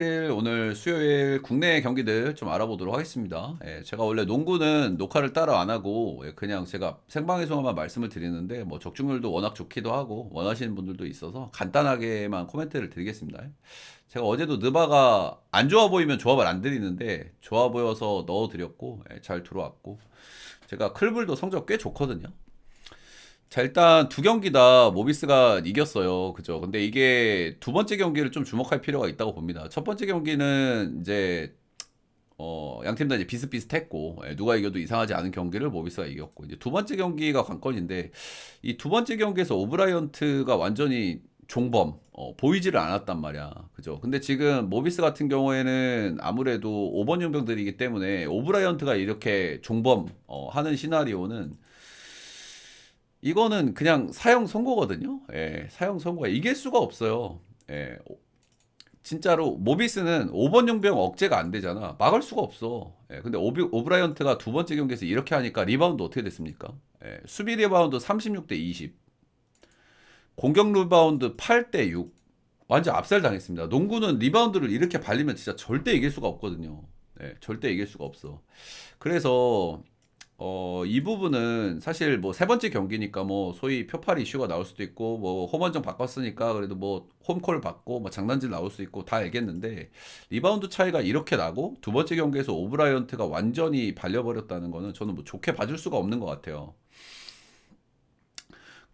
오늘 수요일 국내 경기들 좀 알아보도록 하겠습니다. 제가 원래 농구는 녹화를 따로 안 하고 그냥 제가 생방송만 말씀을 드리는데 뭐 적중률도 워낙 좋기도 하고 원하시는 분들도 있어서 간단하게만 코멘트를 드리겠습니다. 제가 어제도 느바가 안 좋아 보이면 조합을 안 드리는데 좋아 보여서 넣어드렸고 잘 들어왔고 제가 클불도 성적 꽤 좋거든요. 자, 일단 두 경기 다 모비스가 이겼어요. 그죠? 근데 이게 두 번째 경기를 좀 주목할 필요가 있다고 봅니다. 첫 번째 경기는 이제 양팀 다 이제 비슷비슷했고 누가 이겨도 이상하지 않은 경기를 모비스가 이겼고 이제 두 번째 경기가 관건인데 이 두 번째 경기에서 오브라이언트가 완전히 종범 보이지를 않았단 말이야. 그죠? 근데 지금 모비스 같은 경우에는 아무래도 5번 용병들이기 때문에 오브라이언트가 이렇게 종범 하는 시나리오는 이거는 그냥 사형 선고거든요. 사형 선고가 이길 수가 없어요. 진짜로 모비스는 5번 용병 억제가 안 되잖아. 막을 수가 없어. 근데 오브라이언트가 두 번째 경기에서 이렇게 하니까 리바운드 어떻게 됐습니까? 수비 리바운드 36대 20, 공격 리바운드 8대 6. 완전 압살 당했습니다. 농구는 리바운드를 이렇게 발리면 진짜 절대 이길 수가 없거든요. 절대 이길 수가 없어. 그래서 이 부분은 사실 뭐 세 번째 경기니까 뭐 소위 표팔 이슈가 나올 수도 있고 뭐 홈원정 바꿨으니까 그래도 뭐 홈콜 받고 뭐 장난질 나올 수 있고 다 알겠는데 리바운드 차이가 이렇게 나고 두 번째 경기에서 오브라이언트가 완전히 발려버렸다는 거는 저는 뭐 좋게 봐줄 수가 없는 것 같아요.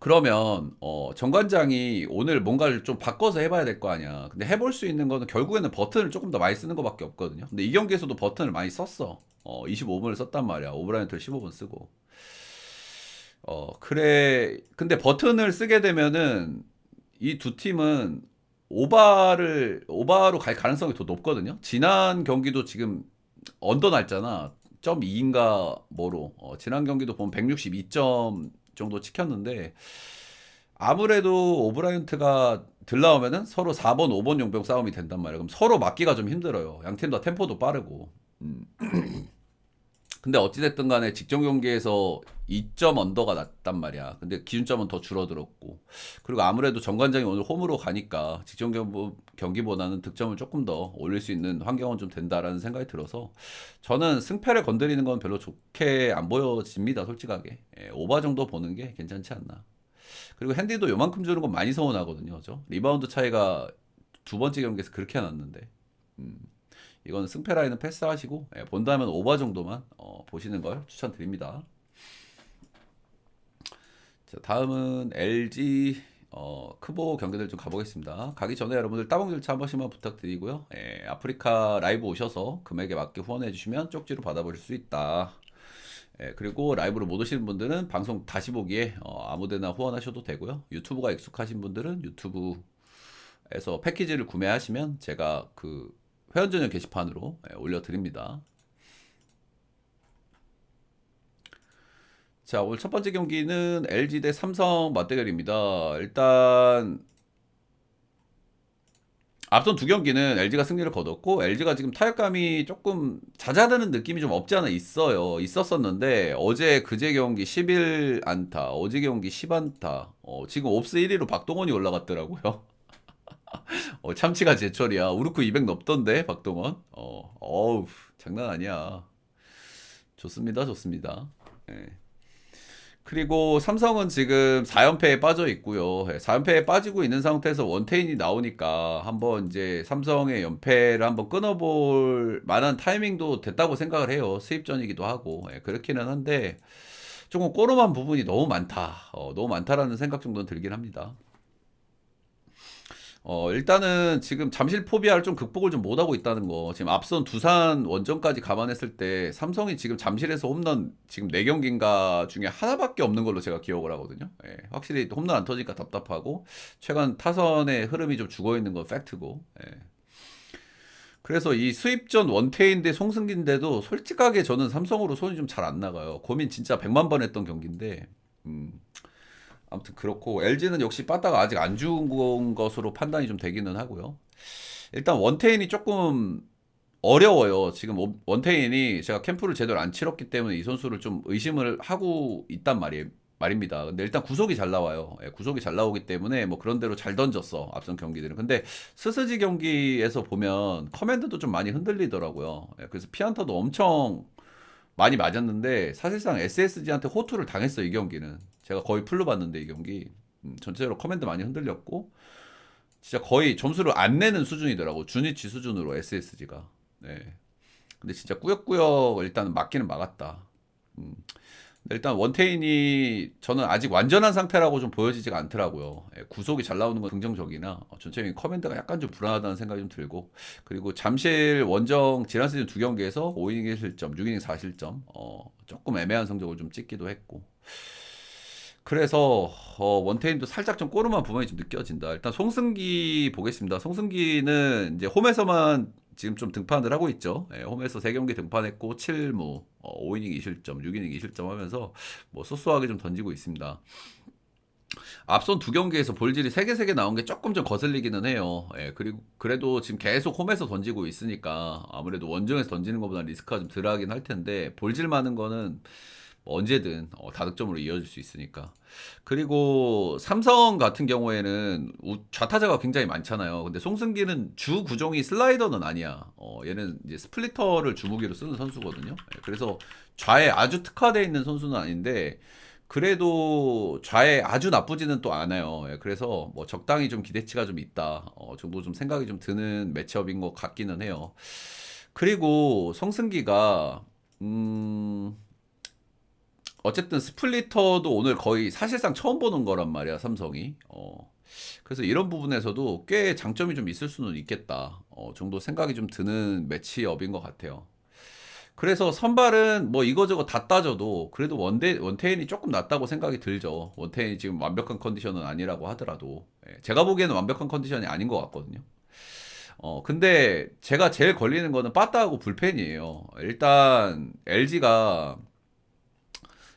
그러면 정관장이 오늘 뭔가를 좀 바꿔서 해봐야 될 거 아니야. 근데 해볼 수 있는 거는 결국에는 버튼을 조금 더 많이 쓰는 것밖에 없거든요. 근데 이 경기에서도 버튼을 많이 썼어. 25분을 썼단 말이야. 오브라이언트를 15분 쓰고. 그래. 근데 버튼을 쓰게 되면은 이 두 팀은 오바로 갈 가능성이 더 높거든요. 지난 경기도 지금 언더 날잖아. 0.2인가 뭐로. 지난 경기도 보면 162점 정도 찍혔는데 아무래도 오브라이언트가 들나오면은 서로 4번, 5번 용병 싸움이 된단 말이에요. 그럼 서로 맞기가 좀 힘들어요. 양팀 다 템포도 빠르고. 음. 근데 어찌됐든 간에 직전 경기에서 2점 언더가 났단 말이야. 근데 기준점은 더 줄어들었고. 그리고 아무래도 정관장이 오늘 홈으로 가니까 직전 경기보다는 득점을 조금 더 올릴 수 있는 환경은 좀 된다라는 생각이 들어서 저는 승패를 건드리는 건 별로 좋게 안 보여집니다. 솔직하게. 오바 정도 보는 게 괜찮지 않나. 그리고 핸디도 요만큼 주는 건 많이 서운하거든요. 그죠? 리바운드 차이가 두 번째 경기에서 그렇게 났는데. 음. 이거는 승패 라인은 패스하시고 본다면 오버 정도만 보시는 걸 추천드립니다. 자, 다음은 LG 크보 경기들 좀 가보겠습니다. 가기 전에 여러분들 따봉 절차 한 번씩만 부탁드리고요. 아프리카 라이브 오셔서 금액에 맞게 후원해 주시면 쪽지로 받아보실 수 있다. 그리고 라이브로 못 오시는 분들은 방송 다시 보기에 아무데나 후원하셔도 되고요. 유튜브가 익숙하신 분들은 유튜브에서 패키지를 구매하시면 제가 그 회원 전용 게시판으로 올려드립니다. 자, 오늘 첫 번째 경기는 LG 대 삼성 맞대결입니다. 일단 앞선 두 경기는 LG가 승리를 거뒀고 LG가 지금 타격감이 조금 잦아드는 느낌이 좀 없지 않아 있었었는데 어제 그제 경기 11안타, 어제 경기 10안타, 지금 옵스 1위로 박동원이 올라갔더라고요. 참치가 제철이야. 우르크 200 넘던데 박동원. 어우 장난 아니야. 좋습니다, 좋습니다. 예. 그리고 삼성은 지금 4연패에 빠져 있고요. 4연패에 빠지고 있는 상태에서 원태인이 나오니까 한번 이제 삼성의 연패를 한번 끊어볼 만한 타이밍도 됐다고 생각을 해요. 수입전이기도 하고. 그렇기는 한데 조금 꼬름한 부분이 너무 많다. 너무 많다라는 생각 정도는 들긴 합니다. 일단은 지금 잠실 포비아를 좀 극복을 좀 못하고 있다는 거. 지금 앞선 두산 원정까지 감안했을 때 삼성이 지금 잠실에서 홈런 지금 4경기인가 중에 하나밖에 없는 걸로 제가 기억을 하거든요. 확실히 홈런 안 터지니까 답답하고 최근 타선의 흐름이 좀 죽어 있는 건 팩트고. 그래서 이 수입전 원태인 대 송승기인데도 솔직하게 저는 삼성으로 손이 좀 잘 안 나가요. 고민 진짜 100만 번 했던 경기인데. 음. 아무튼 그렇고 LG는 역시 빠따가 아직 안 죽은 것으로 판단이 좀 되기는 하고요. 일단 원태인이 조금 어려워요. 지금 원태인이 제가 캠프를 제대로 안 치렀기 때문에 이 선수를 좀 의심을 하고 있단 말이에요. 말입니다. 근데 일단 구속이 잘 나와요. 예, 구속이 잘 나오기 때문에 뭐 그런 대로 잘 던졌어. 앞선 경기들은. 근데 스스지 경기에서 보면 커맨드도 좀 많이 흔들리더라고요. 예, 그래서 피안타도 엄청 많이 맞았는데 사실상 SSG한테 호투를 당했어요. 이 경기는. 제가 거의 풀로 봤는데 이 경기. 전체적으로 커맨드 많이 흔들렸고 진짜 거의 점수를 안 내는 수준이더라고. 준위치 수준으로 SSG가. 네. 근데 진짜 꾸역꾸역 일단 막기는 막았다. 음. 일단 원태인이 저는 아직 완전한 상태라고 좀 보여지지가 않더라고요. 예, 구속이 잘 나오는 건 긍정적이나 전체적인 커맨드가 약간 좀 불안하다는 생각이 좀 들고 그리고 잠실 원정 지난 시즌 두 경기에서 5이닝 1실점, 6이닝 4실점 조금 애매한 성적을 좀 찍기도 했고 그래서 원태인도 살짝 좀 꼬름한 부분이 좀 느껴진다. 일단 송승기 보겠습니다. 송승기는 이제 홈에서만 지금 좀 등판을 하고 있죠. 예, 홈에서 3경기 등판했고 7무, 5이닝 2실점, 6이닝 2실점 하면서 뭐 소소하게 좀 던지고 있습니다. 앞선 두 경기에서 볼질이 3개 나온 게 조금 좀 거슬리기는 해요. 예, 그리고 그래도 지금 계속 홈에서 던지고 있으니까 아무래도 원정에서 던지는 것보다 리스크가 좀 덜하긴 할 텐데 볼질 많은 거는 뭐 언제든 다득점으로 이어질 수 있으니까. 그리고 삼성 같은 경우에는 좌타자가 굉장히 많잖아요. 근데 송승기는 주 구종이 슬라이더는 아니야. 얘는 이제 스플리터를 주무기로 쓰는 선수거든요. 예, 그래서 좌에 아주 특화되어 있는 선수는 아닌데 그래도 좌에 아주 나쁘지는 또 않아요. 예, 그래서 뭐 적당히 좀 기대치가 좀 있다. 정도 좀 생각이 좀 드는 매치업인 것 같기는 해요. 그리고 송승기가 어쨌든 스플리터도 오늘 거의 사실상 처음 보는 거란 말이야, 삼성이. 그래서 이런 부분에서도 꽤 장점이 좀 있을 수는 있겠다. 정도 생각이 좀 드는 매치업인 것 같아요. 그래서 선발은 뭐 이거저거 다 따져도 그래도 원태인이 조금 낫다고 생각이 들죠. 원태인이 지금 완벽한 컨디션은 아니라고 하더라도. 예, 제가 보기에는 완벽한 컨디션이 아닌 것 같거든요. 근데 제가 제일 걸리는 거는 빠따하고 불펜이에요. 일단 LG가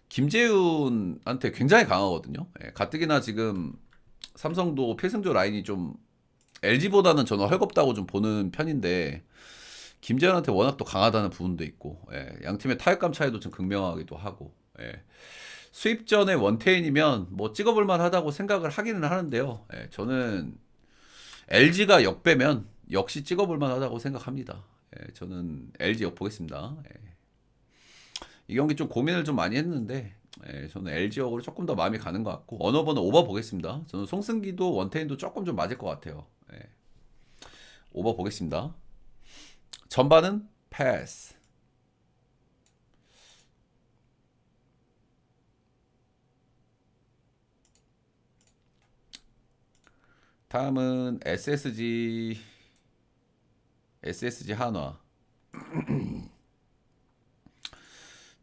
김재훈한테 굉장히 강하거든요. 예, 가뜩이나 지금 삼성도 필승조 라인이 좀 LG보다는 저는 헐겁다고 좀 보는 편인데 김재현한테 워낙 또 강하다는 부분도 있고 예, 양 팀의 타격감 차이도 좀 극명하기도 하고 예. 수입 전에 원태인이면 뭐 찍어볼 만하다고 생각을 하기는 하는데요. 예, 저는 LG가 역배면 역시 찍어볼 만하다고 생각합니다. 예, 저는 LG 역 보겠습니다. 예. 이 경기 좀 고민을 좀 많이 했는데 예, 저는 LG역으로 조금 더 마음이 가는 것 같고 언어번호 오버 보겠습니다. 저는 송승기도 원태인도 조금 좀 맞을 것 같아요. 예. 오버 보겠습니다. 전반은 패스. 다음은 SSG 한화.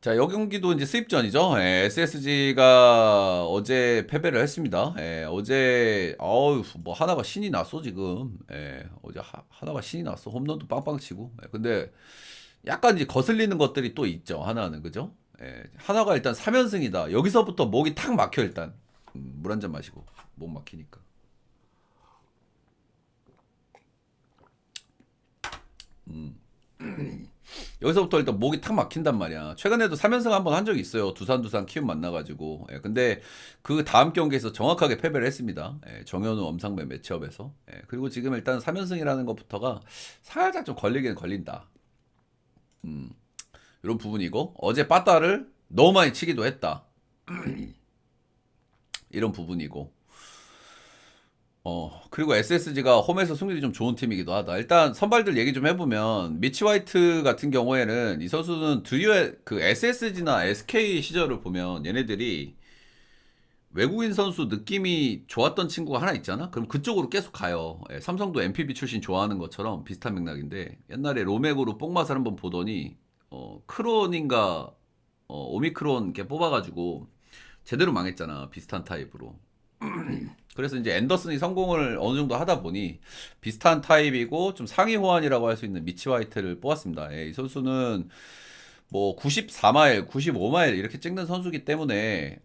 자, 여 경기도 이제 수입전이죠. 예, SSG가 어제 패배를 했습니다. 예, 어제 뭐 하나가 신이 났어 지금. 예, 어제 하나가 신이 났어. 홈런도 빵빵 치고. 예, 근데 약간 이제 거슬리는 것들이 또 있죠. 하나는 그죠? 예, 하나가 일단 3연승이다. 여기서부터 목이 탁 막혀 일단. 물 한 잔 마시고 목 막히니까. 여기서부터 일단 목이 탁 막힌단 말이야. 최근에도 3연승 한번 한 적이 있어요. 두산 키움 만나가지고. 예, 근데 그 다음 경기에서 정확하게 패배를 했습니다. 예, 정현우 엄상배 매치업에서. 예, 그리고 지금 일단 3연승이라는 것부터가 살짝 좀 걸리긴 걸린다. 이런 부분이고 어제 빠따를 너무 많이 치기도 했다. 이런 부분이고. 그리고 SSG가 홈에서 승률이 좀 좋은 팀이기도 하다. 일단 선발들 얘기 좀 해보면 미치 화이트 같은 경우에는 이 선수는 드디어 그 SSG나 SK 시절을 보면 얘네들이 외국인 선수 느낌이 좋았던 친구가 하나 있잖아? 그럼 그쪽으로 계속 가요. 예, 삼성도 MPB 출신 좋아하는 것처럼 비슷한 맥락인데 옛날에 로맥으로 뽕맛을 한번 보더니 크론인가 오미크론 이렇게 뽑아가지고 제대로 망했잖아. 비슷한 타입으로. 그래서 이제 앤더슨이 성공을 어느 정도 하다 보니 비슷한 타입이고 좀 상위 호환이라고 할 수 있는 미치 화이트를 뽑았습니다. 예, 이 선수는 뭐 94마일, 95마일 이렇게 찍는 선수기 때문에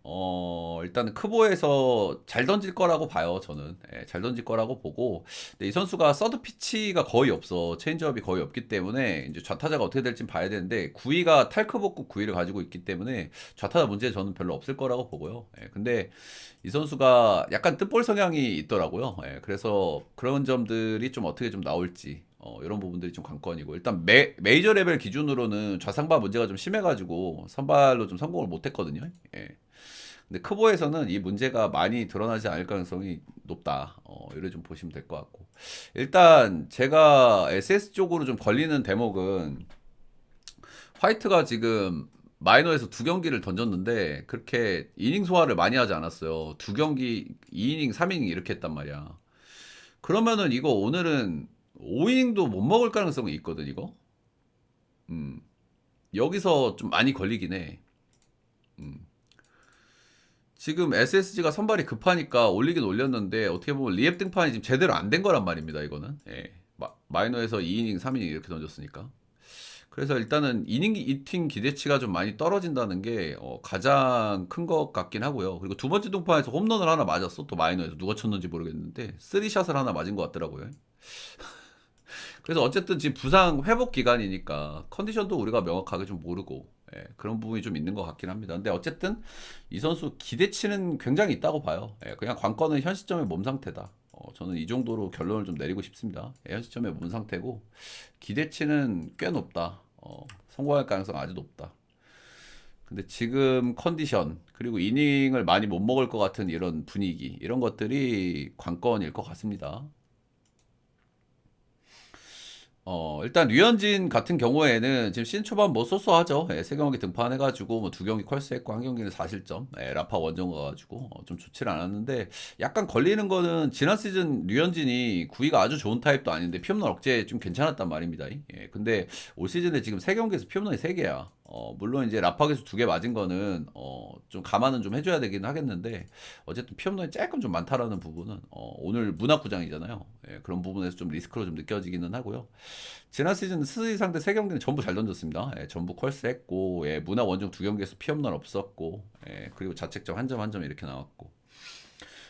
일단 크보에서 잘 던질 거라고 봐요. 저는 잘 던질 거라고 보고, 근데 이 선수가 서드 피치가 거의 없어. 체인지업이 거의 없기 때문에 이제 좌타자가 어떻게 될지 봐야 되는데, 구위가 탈크복구 구위를 가지고 있기 때문에 좌타자 문제 저는 별로 없을 거라고 보고요. 근데 이 선수가 약간 뜻볼 성향이 있더라고요. 그래서 그런 점들이 좀 어떻게 좀 나올지, 이런 부분들이 좀 관건이고, 일단 메이저 레벨 기준으로는 좌상바 문제가 좀 심해가지고 선발로 좀 성공을 못했거든요. 근데 크보에서는 이 문제가 많이 드러나지 않을 가능성이 높다. 이래 좀 보시면 될 것 같고, 일단 제가 SS 쪽으로 좀 걸리는 대목은, 화이트가 지금 마이너에서 두 경기를 던졌는데 그렇게 이닝 소화를 많이 하지 않았어요. 두 경기 2이닝, 3이닝 이렇게 했단 말이야. 그러면은 이거 오늘은 5이닝도 못 먹을 가능성이 있거든, 이거. 음. 여기서 좀 많이 걸리긴 해. 음. 지금 SSG가 선발이 급하니까 올리긴 올렸는데, 어떻게 보면 리앱 등판이 지금 제대로 안 된 거란 말입니다, 이거는. 마이너에서 2이닝, 3이닝 이렇게 던졌으니까. 그래서 일단은 이닝 이팅 기대치가 좀 많이 떨어진다는 게 가장 큰 것 같긴 하고요. 그리고 두 번째 동판에서 홈런을 하나 맞았어. 또 마이너에서 누가 쳤는지 모르겠는데 쓰리샷을 하나 맞은 것 같더라고요. 그래서 어쨌든 지금 부상 회복 기간이니까 컨디션도 우리가 명확하게 좀 모르고, 그런 부분이 좀 있는 것 같긴 합니다. 근데 어쨌든 이 선수 기대치는 굉장히 있다고 봐요. 그냥 관건은 현 시점의 몸 상태다. 저는 이 정도로 결론을 좀 내리고 싶습니다. 현 시점의 몸 상태고 기대치는 꽤 높다. 성공할 가능성 아주 높다. 근데 지금 컨디션, 그리고 이닝을 많이 못 먹을 것 같은 이런 분위기, 이런 것들이 관건일 것 같습니다. 일단 류현진 같은 경우에는 지금 시즌 초반 뭐 쏘쏘하죠. 세 경기 등판해가지고 뭐 두 경기 컬스했고 한 경기는 4실점. 라파 원정 가가지고 좀 좋질 않았는데, 약간 걸리는 거는 지난 시즌 류현진이 구위가 아주 좋은 타입도 아닌데 피홈런 억제 좀 괜찮았단 말입니다. 근데 올 시즌에 지금 세 경기에서 피홈런이 3개야. 물론 이제 라팍에서 2개 맞은 거는 좀 감안은 좀 해줘야 되긴 하겠는데, 어쨌든 피홈런이 조금 좀 많다라는 부분은 오늘 문학구장이잖아요. 그런 부분에서 좀 리스크로 좀 느껴지기는 하고요. 지난 시즌 스리 상대 3경기는 전부 잘 던졌습니다. 전부 컬스 했고, 문학 원정 2경기에서 피홈런 없었고, 그리고 자책점 한 점 한 점 이렇게 나왔고.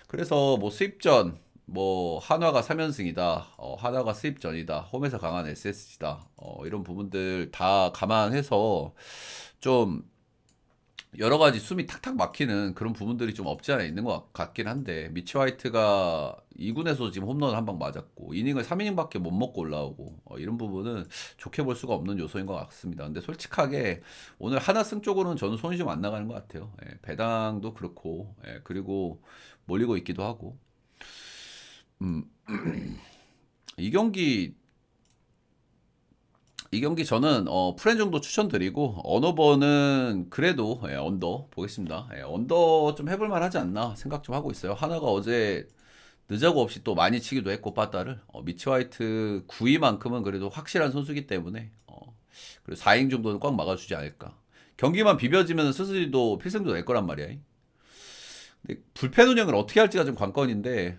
그래서 뭐 수입전, 뭐 한화가 3연승이다, 한화가 수입전이다, 홈에서 강한 SSG다, 이런 부분들 다 감안해서 좀 여러 가지 숨이 탁탁 막히는 그런 부분들이 좀 없지 않아 있는 것 같긴 한데, 미치 화이트가 2군에서 지금 홈런 한 방 맞았고 이닝을 3이닝밖에 못 먹고 올라오고, 이런 부분은 좋게 볼 수가 없는 요소인 것 같습니다. 근데 솔직하게 오늘 하나 승 쪽으로는 저는 손이 좀 안 나가는 것 같아요. 배당도 그렇고, 그리고 몰리고 있기도 하고. 음, 이 경기 이 경기 저는 프렌 정도 추천드리고, 언어버는 그래도 언더 보겠습니다. 언더 좀 해볼 만하지 않나 생각 좀 하고 있어요. 하나가 어제 늦자고 없이 또 많이 치기도 했고 빠따를, 미치 화이트 9위만큼은 그래도 확실한 선수기 때문에, 그리고 4인 정도는 꽉 막아주지 않을까. 경기만 비벼지면 스스리도 필승도 낼 거란 말이야. 근데 불펜 운영을 어떻게 할지가 좀 관건인데,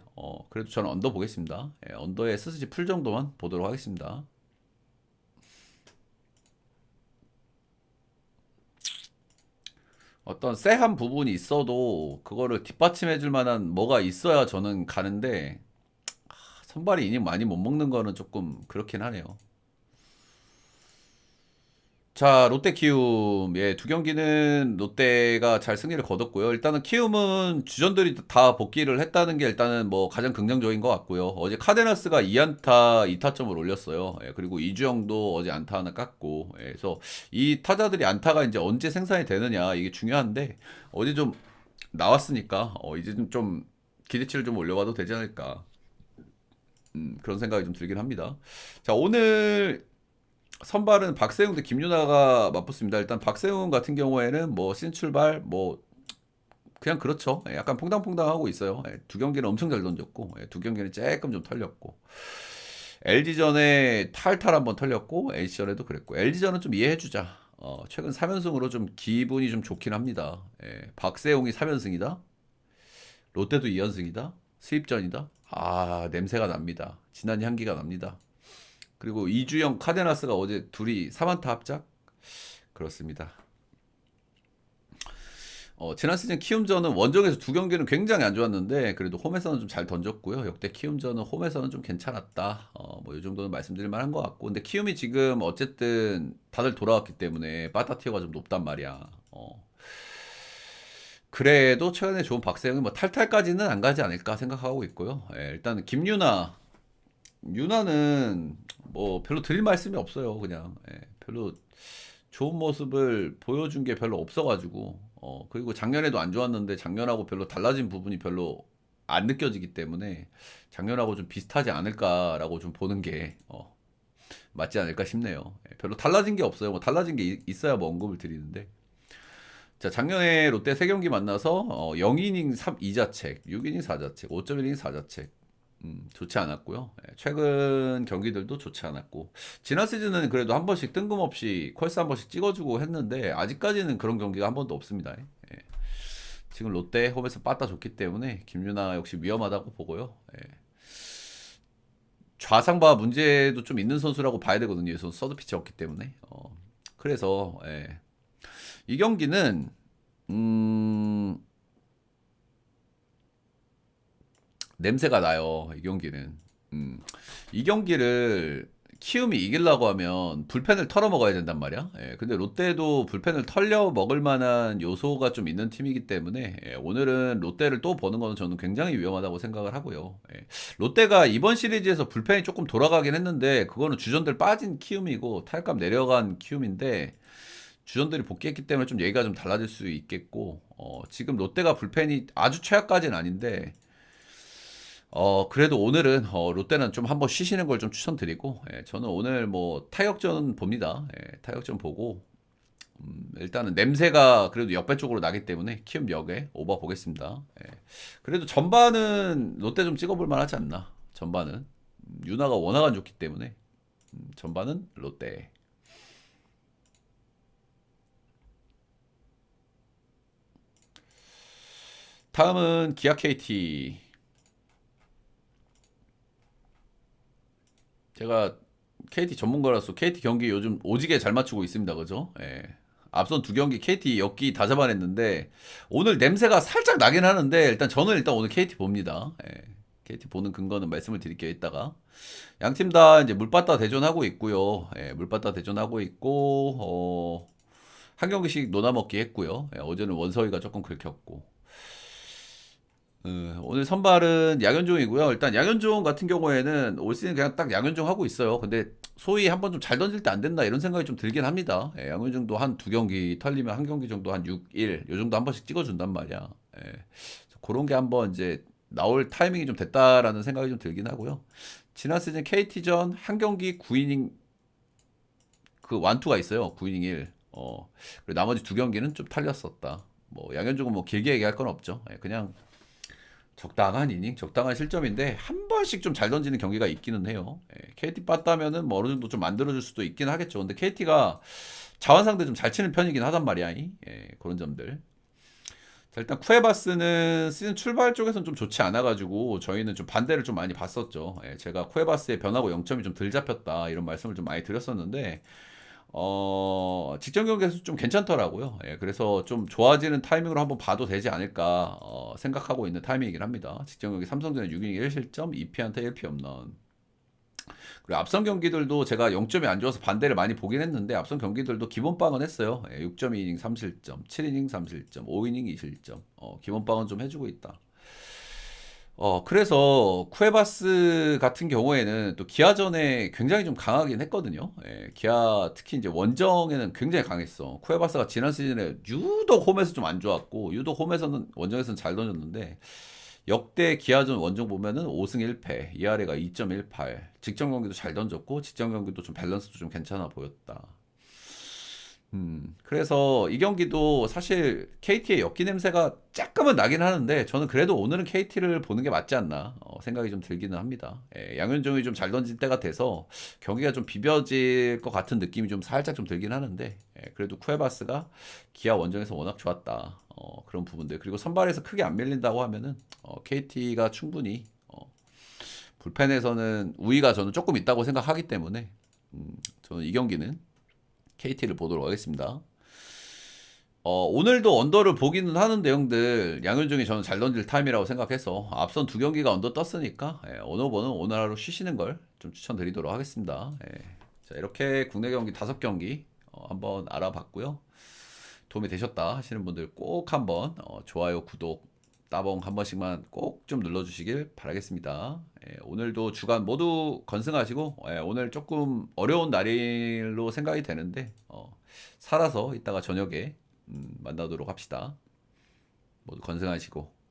그래도 저는 언더 보겠습니다. 언더에 스스지 풀 정도만 보도록 하겠습니다. 어떤 쎄한 부분이 있어도 그거를 뒷받침해 줄 만한 뭐가 있어야 저는 가는데, 선발이 이닝 많이 못 먹는 거는 조금 그렇긴 하네요. 자, 롯데 키움. 두 경기는 롯데가 잘 승리를 거뒀고요. 일단은 키움은 주전들이 다 복귀를 했다는 게 일단은 뭐 가장 긍정적인 것 같고요. 어제 카데나스가 2안타 2타점을 올렸어요. 그리고 이주영도 어제 안타 하나 깠고. 그래서 이 타자들이 안타가 이제 언제 생산이 되느냐, 이게 중요한데, 어제 좀 나왔으니까 이제 좀 기대치를 좀 올려봐도 되지 않을까. 그런 생각이 좀 들긴 합니다. 자, 오늘 선발은 박세웅 대 김유나가 맞붙습니다. 일단 박세웅 같은 경우에는 뭐 신출발 뭐 그냥 그렇죠. 약간 퐁당퐁당하고 있어요. 두 경기는 엄청 잘 던졌고, 두 경기는 조금 좀 털렸고, LG전에 탈탈 한번 털렸고, NC전에도 그랬고. LG전은 좀 이해해주자. 최근 3연승으로 좀 기분이 좀 좋긴 합니다. 박세웅이 3연승이다. 롯데도 2연승이다. 수입전이다. 아, 냄새가 납니다. 진한 향기가 납니다. 그리고 이주영 카데나스가 어제 둘이 3안타 합작. 그렇습니다. 지난 시즌 키움전은 원정에서 두 경기는 굉장히 안 좋았는데 그래도 홈에서는 좀 잘 던졌고요. 역대 키움전은 홈에서는 좀 괜찮았다. 뭐 이 정도는 말씀드릴 만한 것 같고, 근데 키움이 지금 어쨌든 다들 돌아왔기 때문에 바타 티어가 좀 높단 말이야. 그래도 최근에 좋은 박세영이 뭐 탈탈까지는 안 가지 않을까 생각하고 있고요. 일단 유나는 뭐 별로 드릴 말씀이 없어요. 그냥 별로 좋은 모습을 보여준 게 별로 없어가지고, 그리고 작년에도 안 좋았는데 작년하고 별로 달라진 부분이 별로 안 느껴지기 때문에 작년하고 좀 비슷하지 않을까라고 좀 보는 게 맞지 않을까 싶네요. 별로 달라진 게 없어요. 뭐 달라진 게 있어야 뭐 언급을 드리는데, 자, 작년에 롯데 3경기 만나서 0이닝 2자책, 6이닝 4자책, 5.1이닝 4자책. 좋지 않았고요. 최근 경기들도 좋지 않았고, 지난 시즌은 그래도 한 번씩 뜬금없이 퀄스 한 번씩 찍어주고 했는데 아직까지는 그런 경기가 한 번도 없습니다. 지금 롯데 홈에서 빠따 줬기 때문에 김유나 역시 위험하다고 보고요. 좌상바 문제도 좀 있는 선수라고 봐야 되거든요. 이 선수 서드 피치였기 때문에. 그래서 이 경기는 냄새가 나요. 이 경기는. 이 경기를 키움이 이기려고 하면 불펜을 털어 먹어야 된단 말이야. 근데 롯데도 불펜을 털려 먹을 만한 요소가 좀 있는 팀이기 때문에 오늘은 롯데를 또 보는 거는 저는 굉장히 위험하다고 생각을 하고요. 롯데가 이번 시리즈에서 불펜이 조금 돌아가긴 했는데 그거는 주전들 빠진 키움이고 타격감 내려간 키움인데, 주전들이 복귀했기 때문에 좀 얘기가 좀 달라질 수 있겠고, 지금 롯데가 불펜이 아주 최악까지는 아닌데, 그래도 오늘은 롯데는 좀 한번 쉬시는 걸 좀 추천드리고, 저는 오늘 뭐 타격전 봅니다. 타격전 보고, 일단은 냄새가 그래도 역배 쪽으로 나기 때문에 키움 역에 오버 보겠습니다. 그래도 전반은 롯데 좀 찍어볼 만하지 않나. 전반은 유나가 워낙 안 좋기 때문에 전반은 롯데. 다음은 기아 KT. 제가 KT 전문가라서 KT 경기 요즘 오지게 잘 맞추고 있습니다. 그죠? 앞선 두 경기 KT 역기 다 잡아냈는데 오늘 냄새가 살짝 나긴 하는데, 일단 오늘 KT 봅니다. KT 보는 근거는 말씀을 드릴게요. 이따가 양 팀 다 이제 물바다 대전하고 있고요. 물바다 대전하고 있고, 한 경기씩 노나먹기 했고요. 어제는 원서희가 조금 긁혔고, 오늘 선발은 양현종이고요. 일단 양현종 같은 경우에는 올 시즌 그냥 딱 양현종 하고 있어요. 근데 소위 한번 좀 잘 던질 때 안 된다 이런 생각이 좀 들긴 합니다. 양현종도 한 두 경기 털리면 한 경기 정도 한 6, 1, 요 정도 한 번씩 찍어준단 말이야. 그래서 그런 게 한번 이제 나올 타이밍이 좀 됐다라는 생각이 좀 들긴 하고요. 지난 시즌 KT전 한 경기 9이닝 그 완투가 있어요. 9이닝 1. 그리고 나머지 두 경기는 좀 탈렸었다. 뭐 양현종은 뭐 길게 얘기할 건 없죠. 그냥 적당한 이닝, 적당한 실점인데 한 번씩 좀 잘 던지는 경기가 있기는 해요. KT 빠따면은 뭐 어느 정도 좀 만들어줄 수도 있긴 하겠죠. 근데 KT가 자완상대 좀 잘 치는 편이긴 하단 말이야. 그런 점들. 자, 일단 쿠에바스는 시즌 출발 쪽에서는 좀 좋지 않아가지고 저희는 좀 반대를 좀 많이 봤었죠. 제가 쿠에바스의 변화고 0점이 좀 덜 잡혔다 이런 말씀을 좀 많이 드렸었는데, 직전 경기에서 좀 괜찮더라고요. 그래서 좀 좋아지는 타이밍으로 한번 봐도 되지 않을까 생각하고 있는 타이밍이긴 합니다. 직전 경기 삼성전에 6이닝 1실점, 2피안타 1피 홈런. 그리고 앞선 경기들도 제가 0점이 안 좋아서 반대를 많이 보긴 했는데 앞선 경기들도 기본빵은 했어요. 6.2이닝 3실점, 7이닝 3실점, 5이닝 2실점. 기본빵은 좀 해주고 있다. 그래서 쿠에바스 같은 경우에는 또 기아전에 굉장히 좀 강하긴 했거든요. 기아 특히 이제 원정에는 굉장히 강했어. 쿠에바스가 지난 시즌에 유독 홈에서 좀 안 좋았고, 유독 홈에서는 원정에서는 잘 던졌는데, 역대 기아전 원정 보면은 5승 1패, ERA가 2.18, 직전 경기도 잘 던졌고, 직전 경기도 좀 밸런스도 좀 괜찮아 보였다. 그래서 이 경기도 사실 KT의 엽기 냄새가 조금은 나긴 하는데 저는 그래도 오늘은 KT를 보는 게 맞지 않나 생각이 좀 들기는 합니다. 양현종이 좀 잘 던질 때가 돼서 경기가 좀 비벼질 것 같은 느낌이 좀 살짝 좀 들긴 하는데, 그래도 쿠에바스가 기아 원정에서 워낙 좋았다. 그런 부분들, 그리고 선발에서 크게 안 밀린다고 하면은 KT가 충분히 불펜에서는 우위가 저는 조금 있다고 생각하기 때문에 저는 이 경기는 KT를 보도록 하겠습니다. 오늘도 언더를 보기는 하는데 형들 양현종이 저는 잘 던질 타임이라고 생각해서 앞선 두 경기가 언더 떴으니까 오너버는 오늘 하루 쉬시는 걸 좀 추천드리도록 하겠습니다. 자, 이렇게 국내 경기 5경기 한번 알아봤고요. 도움이 되셨다 하시는 분들 꼭 한번 좋아요, 구독, 따봉 한 번씩만 꼭 좀 눌러주시길 바라겠습니다. 오늘도 주간 모두 건승하시고 오늘 조금 어려운 날로 생각이 되는데 살아서 이따가 저녁에 만나도록 합시다. 모두 건승하시고